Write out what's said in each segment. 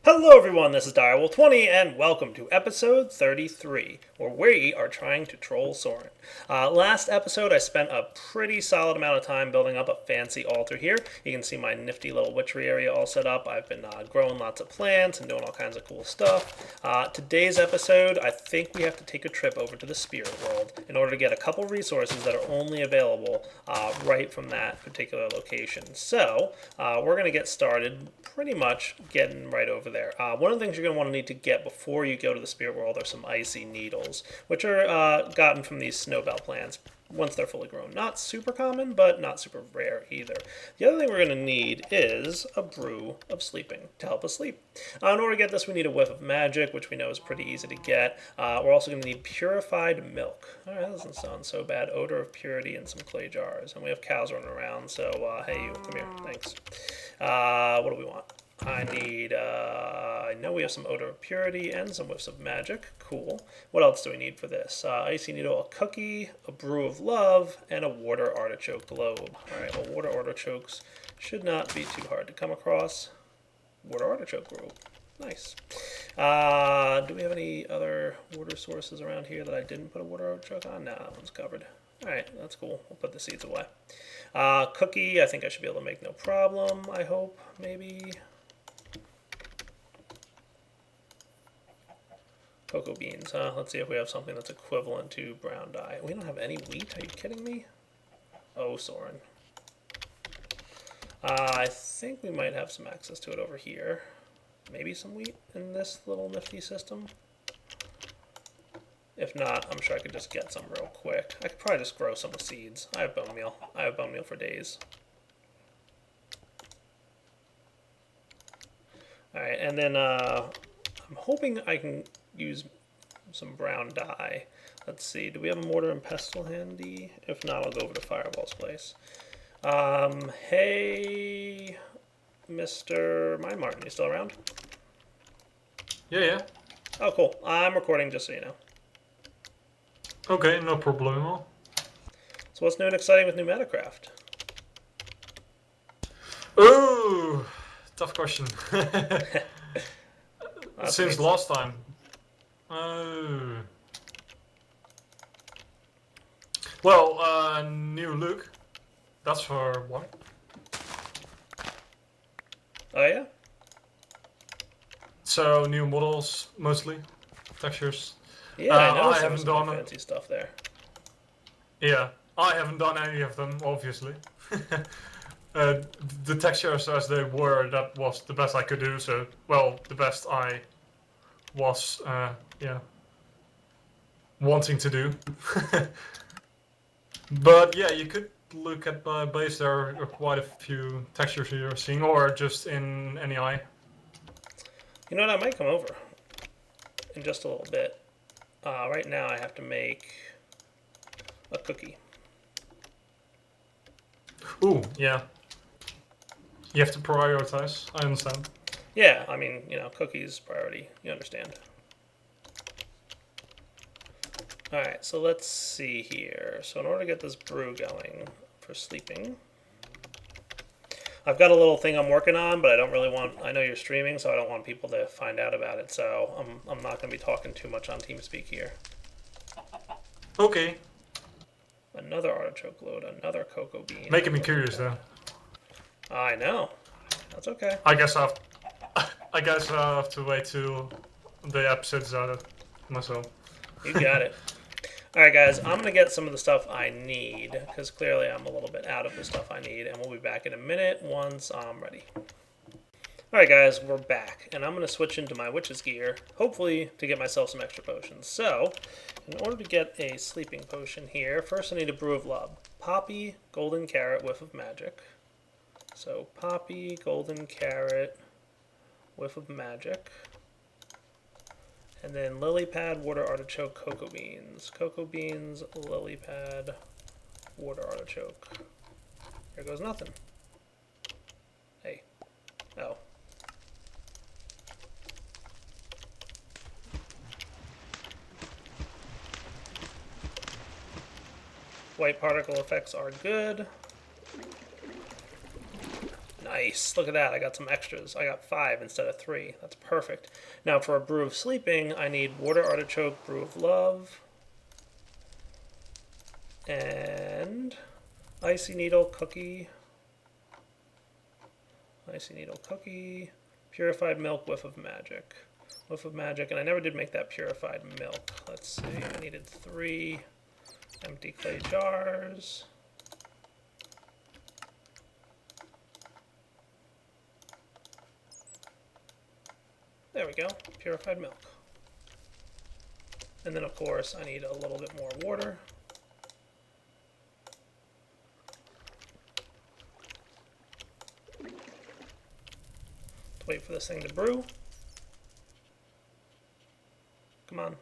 Hello everyone, this is Direwolf20 and welcome to episode 33, where we are trying to troll Soaryn. Last episode I spent a pretty solid amount of time building up a fancy altar here. You can see my nifty little witchery area all set up. I've been growing lots of plants and doing all kinds of cool stuff. Today's episode, I think we have to take a trip over to the spirit world in order to get a couple resources that are only available right from that particular location. So, we're going to get started pretty much getting right over there. One of the things you're going to want to need to get before you go to the spirit world are some icy needles, which are gotten from these snowbell plants once they're fully grown. Not super common, but not super rare either. The other thing we're going to need is a brew of sleeping to help us sleep. In order to get this, we need a whiff of magic, which we know is pretty easy to get. We're also going to need purified milk. All right, that doesn't sound so bad. Odor of purity and some clay jars. And we have cows running around, so hey, you, come here. Thanks. What do we want? I know we have some odor of purity and some whiffs of magic. Cool. What else do we need for this? Icy needle, a cookie, a brew of love, and a water artichoke globe. Alright, well, water artichokes should not be too hard to come across. Water artichoke globe. Nice. Do we have any other water sources around here that I didn't put a water artichoke on? No, that one's covered. Alright, that's cool. We'll put the seeds away. Cookie, I think I should be able to make no problem, I hope, maybe. Cocoa beans, huh? Let's see if we have something that's equivalent to brown dye. We don't have any wheat? Are you kidding me? Oh, Soaryn. I think we might have some access to it over here. Maybe some wheat in this little nifty system. If not, I'm sure I could just get some real quick. I could probably just grow some with seeds. I have bone meal. I have bone meal for days. Alright, and then I'm hoping I can use some brown dye. Let's see, do we have a mortar and pestle handy? If not, I'll go over to Fireball's place. Hey, Mr. Mine Martin, you still around? Yeah. Oh, cool. I'm recording, just so you know. Okay, no problemo. So what's new and exciting with new Metacraft? Oh, tough question. Since last time. Well, new look. That's for one. Oh yeah? So new models mostly, textures. Yeah, I know I there was haven't some done fancy stuff there. Yeah, I haven't done any of them, obviously. The textures as they were, that was the best I could do. So, well, the best I was, wanting to do. But yeah, you could look at my base. There are quite a few textures you're seeing, or just in NEI. You know what, I might come over in just a little bit. Right now I have to make a cookie. Ooh, yeah. You have to prioritize, I understand. Yeah, I mean, you know, cookies priority, you understand. Alright, so let's see here. So in order to get this brew going for sleeping, I've got a little thing I'm working on, but I don't really want, I know you're streaming, so I don't want people to find out about it, so I'm not going to be talking too much on TeamSpeak here. Okay. Another artichoke load, another cocoa bean. Making me curious though. I know. That's okay. I guess I have to wait till the episode's out myself. You got it. Alright guys, I'm going to get some of the stuff I need, because clearly I'm a little bit out of the stuff I need, and we'll be back in a minute once I'm ready. Alright guys, we're back, and I'm going to switch into my witch's gear, hopefully to get myself some extra potions. So, in order to get a sleeping potion here, first I need a brew of love. Poppy, golden carrot, whiff of magic. So, poppy, golden carrot, whiff of magic. And then lily pad, water artichoke, cocoa beans. Cocoa beans, lily pad, water artichoke. Here goes nothing. Hey. Oh. White particle effects are good. Nice. Look at that. I got some extras. I got 5 instead of 3. That's perfect. Now for a brew of sleeping, I need water artichoke, brew of love, and icy needle cookie. Icy needle cookie. Purified milk, whiff of magic. Whiff of magic, and I never did make that purified milk. Let's see. I needed 3 empty clay jars. There we go, purified milk. And then of course I need a little bit more water. Wait for this thing to brew. Come on.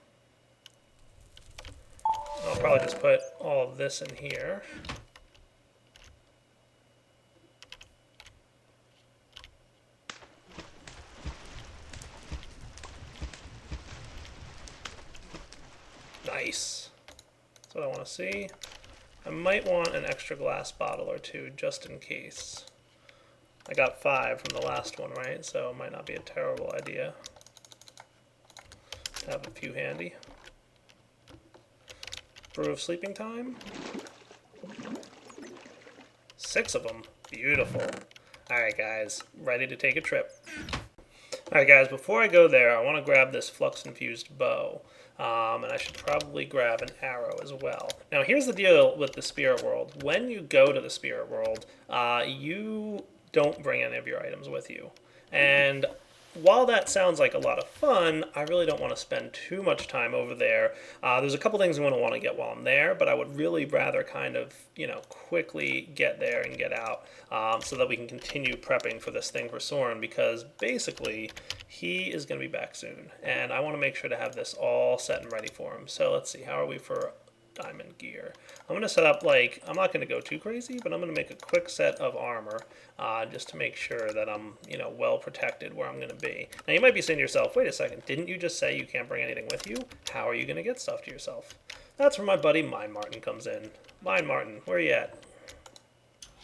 I'll probably just put all of this in here. Nice. That's what I want to see. I might want an extra glass bottle or 2 just in case. I got 5 from the last one, right? So it might not be a terrible idea to have a few handy. Brew of sleeping time. 6 of them. Beautiful. Alright guys, ready to take a trip. Alright guys, before I go there, I want to grab this flux-infused bow. And I should probably grab an arrow as well. Now here's the deal with the spirit world. When you go to the spirit world, you don't bring any of your items with you. And while that sounds like a lot of fun, I really don't want to spend too much time over there. There's a couple things I'm going to want to get while I'm there, but I would really rather kind of, quickly get there and get out so that we can continue prepping for this thing for Soaryn, because basically he is going to be back soon, and I want to make sure to have this all set and ready for him. So let's see, how are we for diamond gear? I'm going to set up, I'm not going to go too crazy, but I'm going to make a quick set of armor just to make sure that I'm, well protected where I'm going to be. Now you might be saying to yourself, wait a second, didn't you just say you can't bring anything with you? How are you going to get stuff to yourself? That's where my buddy Mine Martin comes in. Mine Martin, where are you at?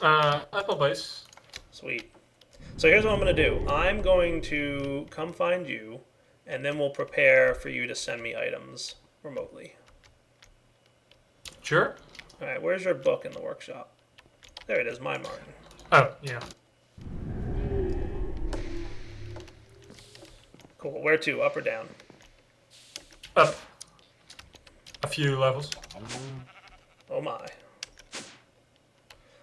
Apple base. Sweet. So here's what I'm going to do. I'm going to come find you, and then we'll prepare for you to send me items remotely. Sure. Alright, where's your book in the workshop? There it is, Mine Martin. Oh, yeah. Cool. Where to? Up or down? Up. A few levels. Oh my.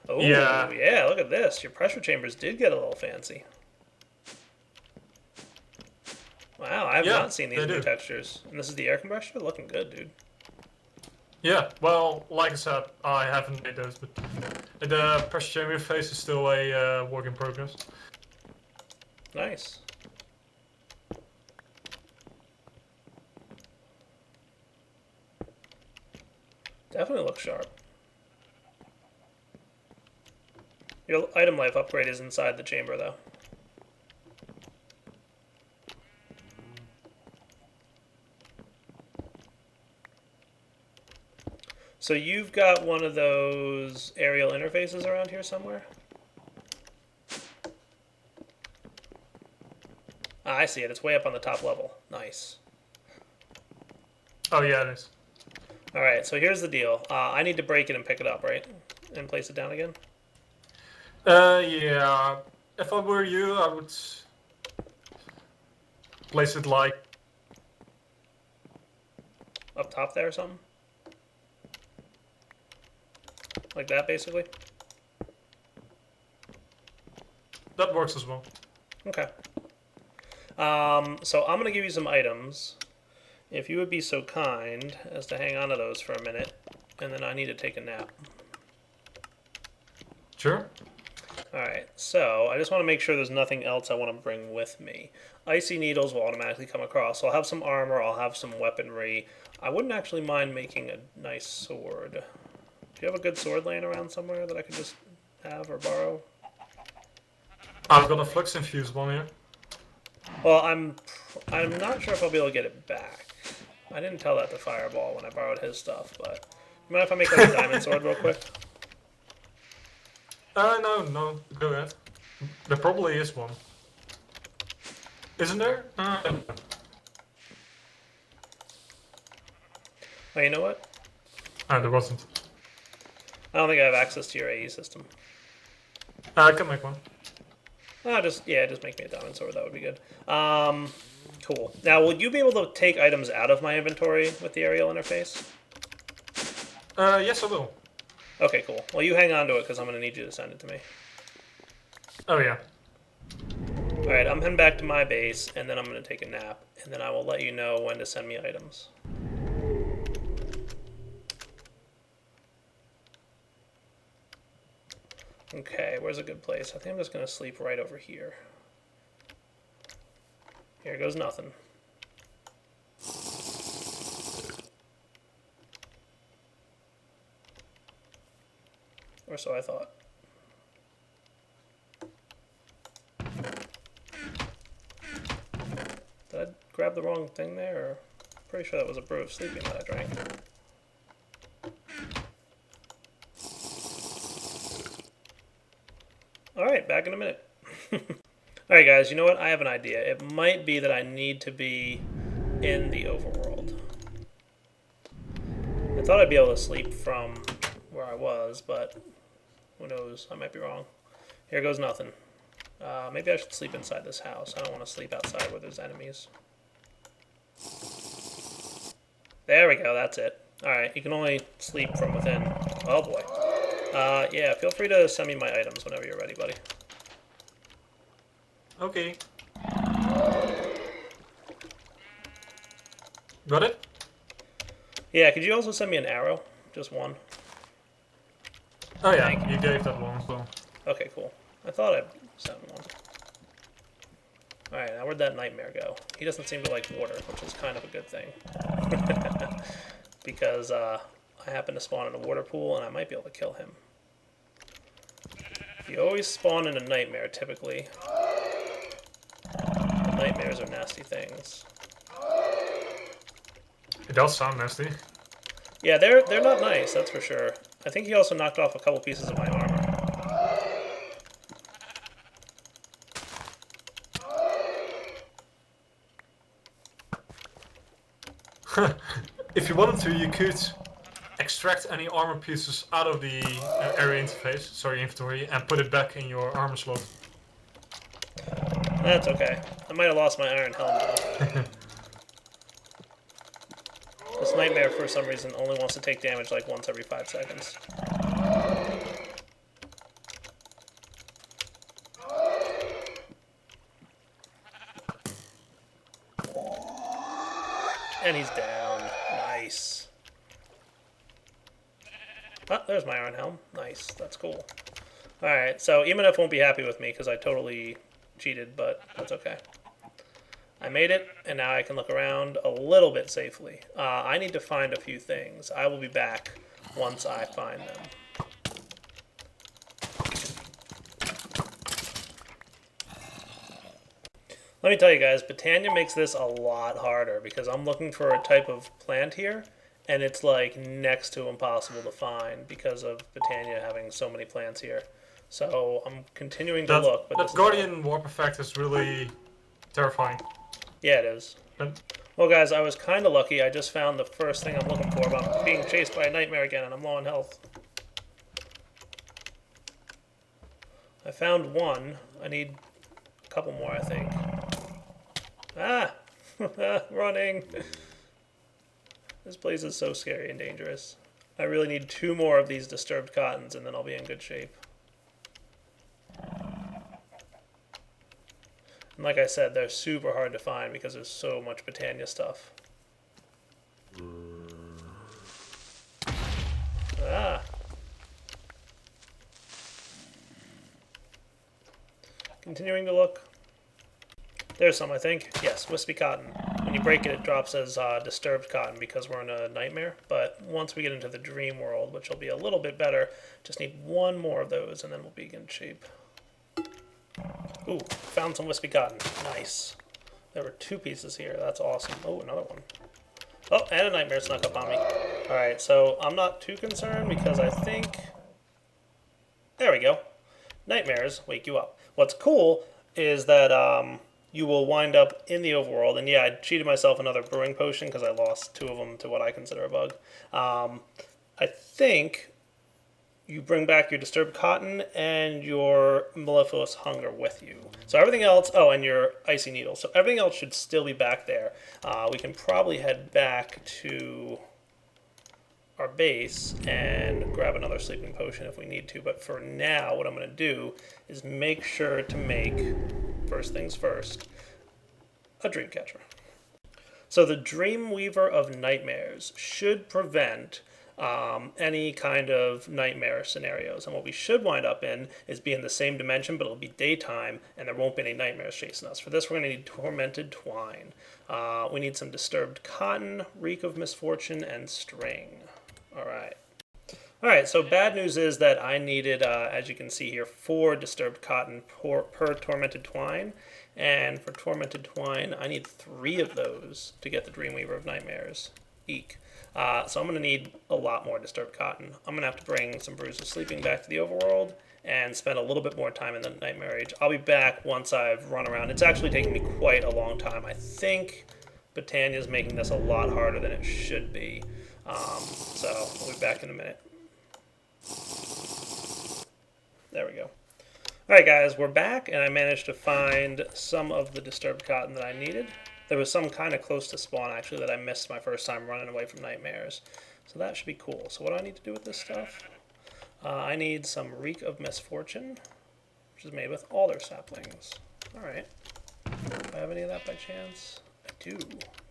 Oh, yeah. Yeah, look at this. Your pressure chambers did get a little fancy. Wow, I have not seen these new textures. And this is the air compressor? Looking good, dude. Yeah, well, like I said, I haven't made those, but the pressure chamber face is still a work in progress. Nice. Definitely looks sharp. Your item life upgrade is inside the chamber, though. So you've got one of those aerial interfaces around here somewhere? Ah, I see it. It's way up on the top level. Nice. Oh, yeah, it is. Alright, so here's the deal. I need to break it and pick it up, right? And place it down again? Yeah. If I were you, I would place it up top there or something? Like that, basically? That works as well. Okay. So I'm going to give you some items. If you would be so kind as to hang on to those for a minute, and then I need to take a nap. Sure. Alright, so I just want to make sure there's nothing else I want to bring with me. Icy needles will automatically come across. So I'll have some armor, I'll have some weaponry. I wouldn't actually mind making a nice sword. Do you have a good sword laying around somewhere that I could just have or borrow? I've got a flux infused one here. Well, I'm not sure if I'll be able to get it back. I didn't tell that to Fireball when I borrowed his stuff, but you mind if I make like a diamond sword real quick? No, go ahead. There probably is one. Isn't there? Oh, you know what? There wasn't. I don't think I have access to your AE system. I can make one. Just make me a diamond sword. That would be good. Cool. Now, will you be able to take items out of my inventory with the aerial interface? Yes, I will. Okay, cool. Well, you hang on to it because I'm going to need you to send it to me. Oh, yeah. Alright, I'm heading back to my base, and then I'm going to take a nap, and then I will let you know when to send me items. Okay, where's a good place? I think I'm just going to sleep right over here. Here goes nothing. Or so I thought. Did I grab the wrong thing there? Or pretty sure that was a brew of sleeping that I drank. Alright, back in a minute. Alright guys, you know what? I have an idea. It might be that I need to be in the overworld. I thought I'd be able to sleep from where I was, but who knows? I might be wrong. Here goes nothing. Maybe I should sleep inside this house. I don't want to sleep outside where there's enemies. There we go, that's it. Alright, you can only sleep from within. Oh boy. Yeah, feel free to send me my items whenever you're ready, buddy. Okay. Got it? Yeah, could you also send me an arrow? Just one. Oh yeah, you gave that one as well. Okay, cool. I thought I sent one. Alright, now where'd that nightmare go? He doesn't seem to like water, which is kind of a good thing. Because I happen to spawn in a water pool, and I might be able to kill him. You always spawn in a nightmare, typically. Nightmares are nasty things. It does sound nasty. Yeah, they're not nice, that's for sure. I think he also knocked off a couple pieces of my armor. If you wanted to, you could extract any armor pieces out of the area interface, sorry, inventory, and put it back in your armor slot. That's okay. I might have lost my iron helm though. This nightmare, for some reason, only wants to take damage like once every 5 seconds. And he's down. Nice. Oh, there's my iron helm. Nice. That's cool. Alright, so Emanef won't be happy with me because I totally cheated, but that's okay. I made it, and now I can look around a little bit safely. I need to find a few things. I will be back once I find them. Let me tell you guys, Botania makes this a lot harder because I'm looking for a type of plant here, and it's like next to impossible to find because of Botania having so many plants here. So I'm continuing to look. But that Guardian Warp effect is really terrifying. Yeah, it is. But well, guys, I was kind of lucky. I just found the first thing I'm looking for, but I'm being chased by a nightmare again, and I'm low on health. I found one. I need a couple more, I think. Ah! Running! This place is so scary and dangerous. I really need 2 more of these disturbed cottons, and then I'll be in good shape. And like I said, they're super hard to find because there's so much Botania stuff. Ah! Continuing to look. There's some, I think. Yes, wispy cotton. When you break it, it drops as disturbed cotton because we're in a nightmare. But once we get into the dream world, which will be a little bit better, just need 1 more of those and then we'll be in shape. Ooh, found some wispy cotton. Nice. There were 2 pieces here. That's awesome. Oh, another one. Oh, and a nightmare snuck up on me. Alright, so I'm not too concerned because I think... There we go. Nightmares wake you up. what's cool is that you will wind up in the overworld. And yeah, I cheated myself another brewing potion because I lost 2 of them to what I consider a bug. I think you bring back your disturbed cotton and your mellifluous hunger with you. So everything else, oh, and your icy needle. So everything else should still be back there. We can probably head back to our base and grab another sleeping potion if we need to. But for now, what I'm going to do is make sure to make, first things first, a dream catcher. So the dreamweaver of nightmares should prevent any kind of nightmare scenarios. And what we should wind up in is be in the same dimension, but it'll be daytime, and there won't be any nightmares chasing us. For this, we're going to need tormented twine. We need some disturbed cotton, reek of misfortune, and string. All right, so bad news is that I needed, as you can see here, 4 disturbed cotton per tormented twine. And for tormented twine, I need 3 of those to get the Dreamweaver of Nightmares. Eek. So I'm going to need a lot more disturbed cotton. I'm going to have to bring some Brews of Sleeping back to the overworld and spend a little bit more time in the Nightmare Age. I'll be back once I've run around. It's actually taking me quite a long time. I think Britannia's making this a lot harder than it should be. So we'll be back in a minute. There we go. Alright guys, we're back, and I managed to find some of the disturbed cotton that I needed. There was some kind of close to spawn, actually, that I missed my first time running away from nightmares. So that should be cool. So what do I need to do with this stuff? I need some Reek of Misfortune, which is made with alder saplings. Alright. Do I have any of that by chance? I do.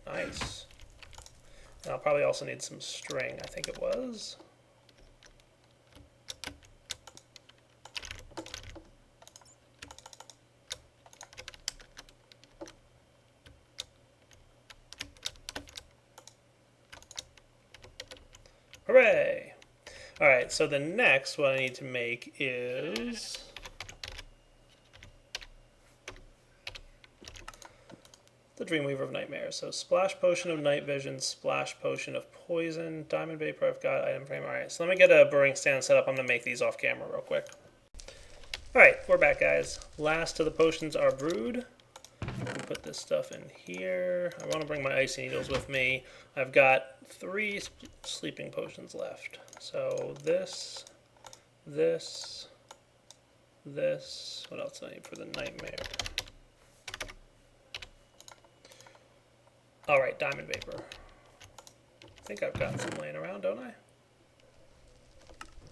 Nice. And I'll probably also need some string, I think it was. Hooray! Alright, so the next what I need to make is the Dreamweaver of Nightmares. So Splash Potion of Night Vision, Splash Potion of Poison, Diamond Vapor, I've got item frame. Alright, so let me get a brewing stand set up. I'm going to make these off camera real quick. Alright, we're back guys. Last of the potions are brewed. Put this stuff in here. I want to bring my icy needles with me. I've got 3 sleeping potions left. So this. What else do I need for the nightmare? Alright, diamond vapor. I think I've got some laying around, don't I?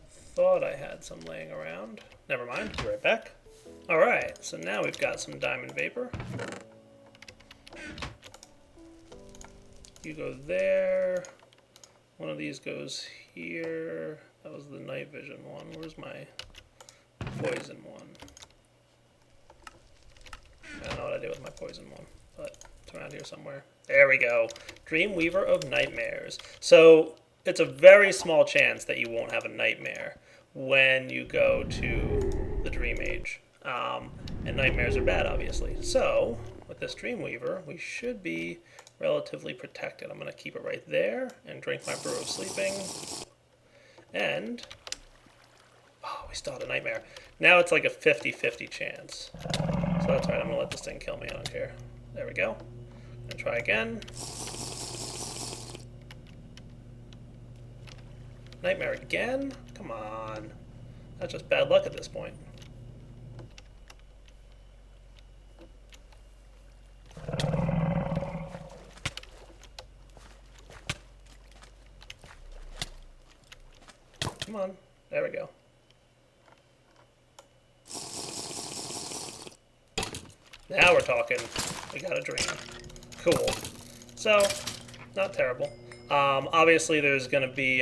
Thought I had some laying around. Never mind, be right back. Alright, so now we've got some diamond vapor. You go there. One of these goes here. That was the night vision one. Where's my poison one? I don't know what I did with my poison one, but it's around here somewhere. There we go. Dreamweaver of Nightmares. So it's a very small chance that you won't have a nightmare when you go to the Dream Age. And nightmares are bad, obviously. So with this Dreamweaver, we should be relatively protected. I'm going to keep it right there and drink my Brew of Sleeping. And, oh, we still had a nightmare. Now it's like a 50-50 chance. So that's right, I'm going to let this thing kill me, I don't care. There we go. And try again. Nightmare again? Come on. That's just bad luck at this point. Come on. There we go. Now we're talking. We got a dream. Cool. So, not terrible. Obviously, there's going to be,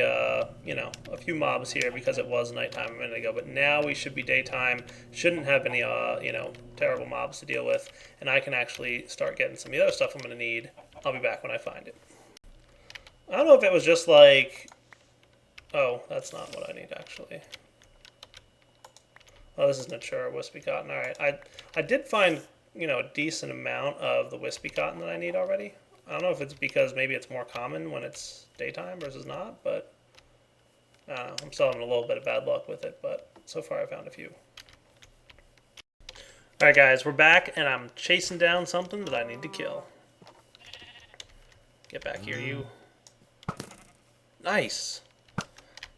you know, a few mobs here because it was nighttime a minute ago. But now we should be daytime. Shouldn't have any, you know, terrible mobs to deal with. And I can actually start getting some of the other stuff I'm going to need. I'll be back when I find it. I don't know if it was just like... Oh, that's not what I need, actually. Oh, this is Natura Wispy Cotton. Alright, I did find, you know, a decent amount of the Wispy Cotton that I need already. I don't know if it's because maybe it's more common when it's daytime versus not, but I don't know. I'm still having a little bit of bad luck with it, but so far I found a few. Alright guys, we're back and I'm chasing down something that I need to kill. Get back here, you. Nice!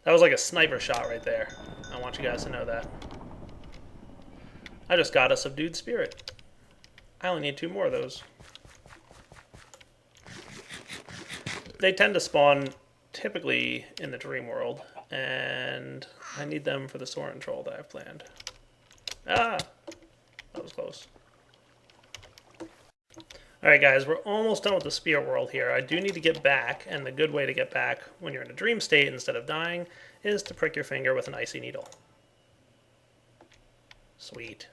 That was like a sniper shot right there. I want you guys to know that. I just got a subdued spirit. I only need 2 more of those. They tend to spawn typically in the dream world, and I need them for the Soaryn troll that I've planned. Ah! That was close. Alright guys, we're almost done with the spear world here. I do need to get back, and the good way to get back when you're in a dream state instead of dying is to prick your finger with an icy needle. Sweet.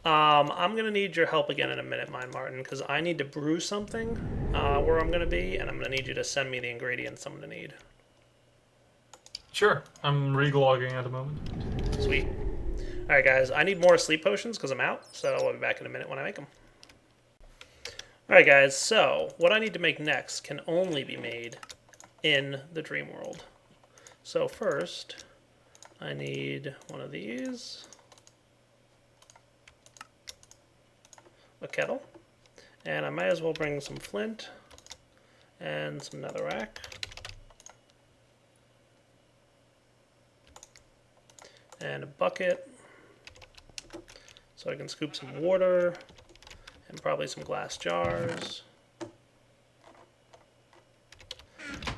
I'm going to need your help again in a minute, Martin, because I need to brew something where I'm going to be, and I'm going to need you to send me the ingredients I'm going to need. Sure, I'm reglogging at the moment. Sweet. Alright guys, I need more sleep potions because I'm out, so I'll be back in a minute when I make them. Alright guys, so what I need to make next can only be made in the dream world. So first, I need one of these, a kettle, and I might as well bring some flint and some netherrack. And a bucket, so I can scoop some water, and probably some glass jars.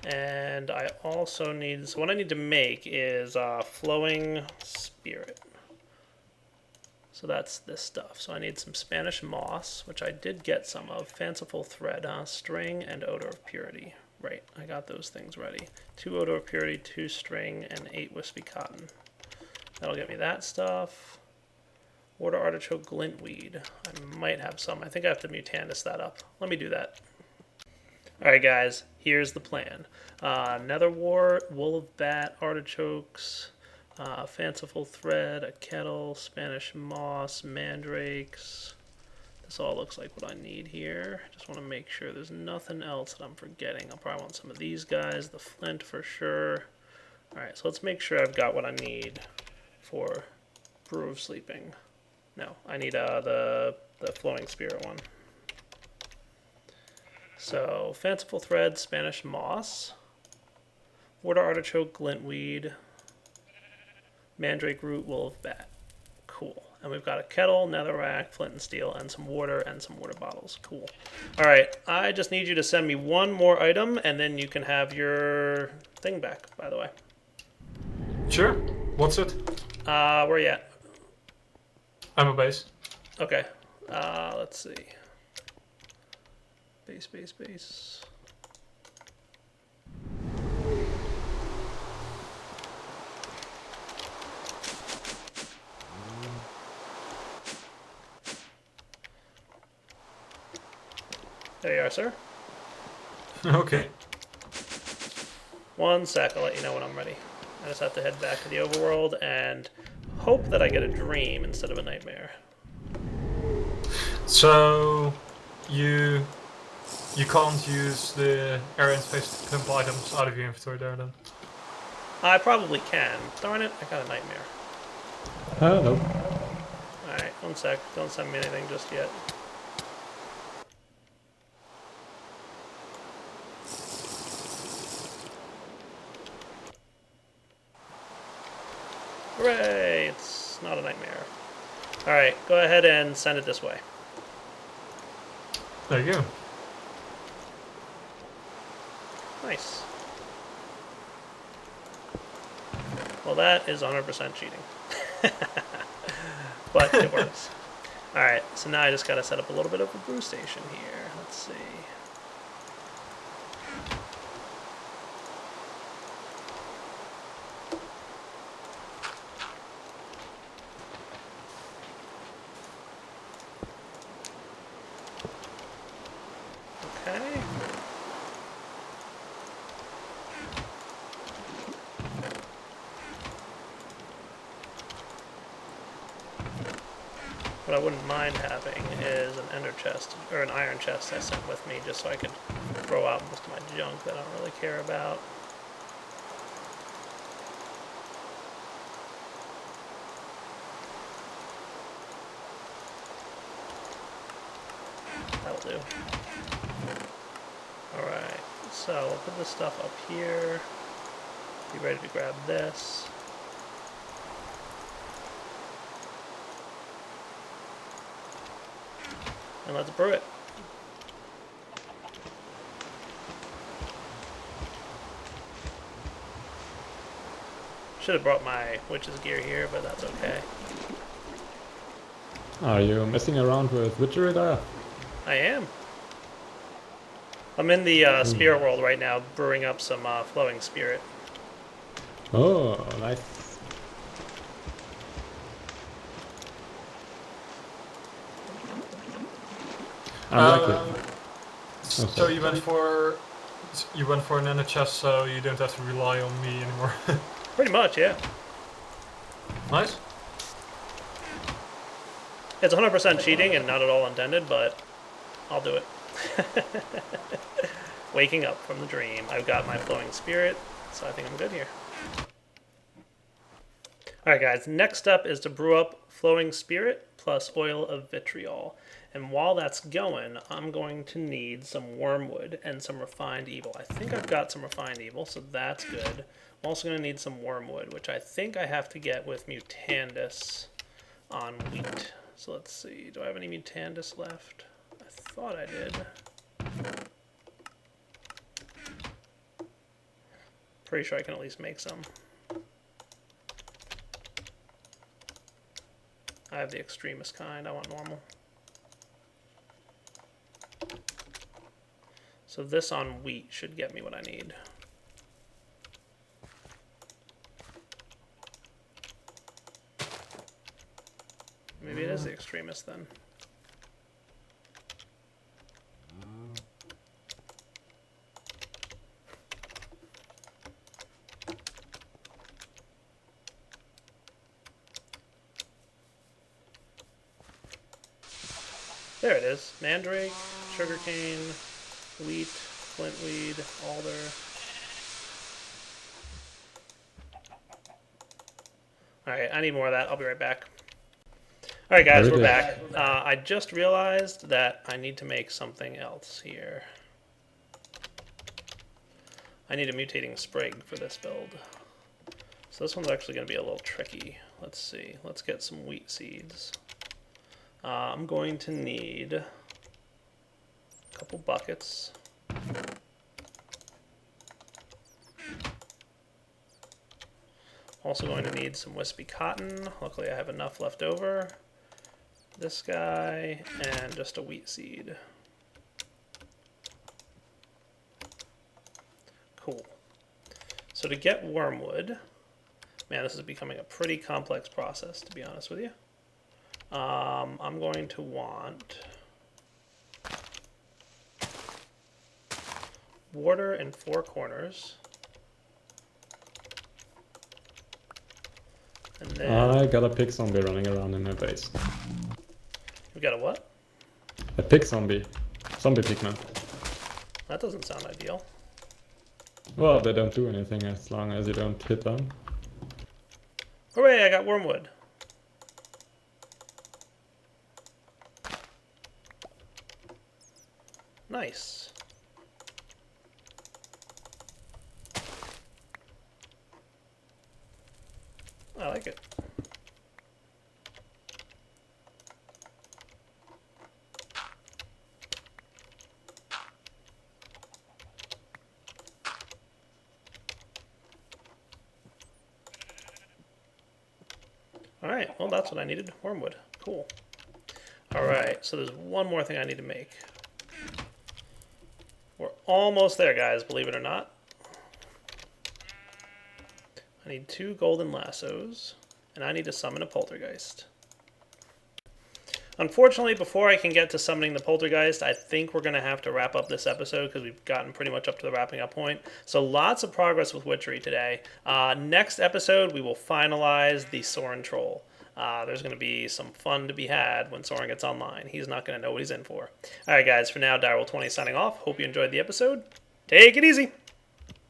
And I also need, so what I need to make is flowing spirit. So that's this stuff. So I need some Spanish moss, which I did get some of, fanciful thread, string, and odor of purity. Right, I got those things ready. 2 odor of purity, 2 string, and 8 wispy cotton. That'll get me that stuff. Water artichoke glintweed. I might have some. I think I have to mutantis that up. Let me do that. Alright guys, here's the plan. Netherwort, wool of bat, artichokes, fanciful thread, a kettle, Spanish moss, mandrakes. This all looks like what I need here. Just want to make sure there's nothing else that I'm forgetting. I'll probably want some of these guys, the flint for sure. Alright, so let's make sure I've got what I need for brew of sleeping. No, I need the flowing spirit one. So, fanciful thread, Spanish moss, water artichoke, glintweed, mandrake root, wool of bat. Cool. And we've got a kettle, netherrack, flint and steel, and some water bottles. Cool. Alright, I just need you to send me one more item, and then you can have your thing back, by the way. Sure. What's it? Where you at? I'm a base. Okay. Let's see. Base. There you are, sir. Okay. One sec, I'll let you know when I'm ready. I just have to head back to the overworld and hope that I get a dream instead of a nightmare. So, you can't use the area interface to pimp items out of your inventory there then? I probably can. Darn it, I got a nightmare. Hello. Alright, one sec. Don't send me anything just yet. Hooray! It's not a nightmare. Alright, go ahead and send it this way. There you go. Nice. Well, that is 100% cheating. But it works. Alright, so now I just gotta set up a little bit of a brew station here. Let's see. Okay. What I wouldn't mind having is an ender chest, or an iron chest I sent with me, just so I could throw out most of my junk that I don't really care about. do. Alright, so we'll put this stuff up here. Be ready to grab this. And let's brew it. Should have brought my witch's gear here, but that's okay. Are you messing around with witchery there? I am. I'm in the spirit world right now, brewing up some flowing spirit. Oh, nice. I like it. So you went for an ender chest, so you don't have to rely on me anymore. Pretty much, yeah. Nice. It's 100% cheating and not at all intended, but I'll do it. Waking up from the dream. I've got my flowing spirit, so I think I'm good here. Alright guys, next up is to brew up flowing spirit plus oil of vitriol. And while that's going, I'm going to need some wormwood and some refined evil. I think I've got some refined evil, so that's good. I'm also going to need some wormwood, which I think I have to get with Mutandis on wheat. So let's see, do I have any Mutandis left? I thought I did. Pretty sure I can at least make some. I have the extremist kind, I want normal. So this on wheat should get me what I need. Maybe it is the extremist then. There it is. Mandrake, sugarcane, wheat, flintweed, alder. Alright, I need more of that. I'll be right back. Alright guys, we're back. I just realized that I need to make something else here. I need a mutating sprig for this build. So this one's actually going to be a little tricky. Let's see. Let's get some wheat seeds. I'm going to need a couple buckets. Also going to need some wispy cotton. Luckily I have enough left over. This guy, and just a wheat seed. Cool. So to get wormwood, man, this is becoming a pretty complex process, to be honest with you. I'm going to want water in 4 corners. And then I got a pig zombie running around in my base. we got a what? A pig zombie. Zombie pigman. That doesn't sound ideal. Well, they don't do anything as long as you don't hit them. Hooray, I got wormwood. Nice. I like it. Alright, well that's what I needed. Wormwood. Cool. Alright, so there's one more thing I need to make. We're almost there, guys, believe it or not. I need 2 golden lassos, and I need to summon a poltergeist. Unfortunately, before I can get to summoning the poltergeist, I think we're going to have to wrap up this episode because we've gotten pretty much up to the wrapping up point. So lots of progress with witchery today. Next episode, we will finalize the Soaryn troll. There's going to be some fun to be had when Soaryn gets online. He's not going to know what he's in for. Alright guys, for now, Direwolf20 signing off. Hope you enjoyed the episode. Take it easy!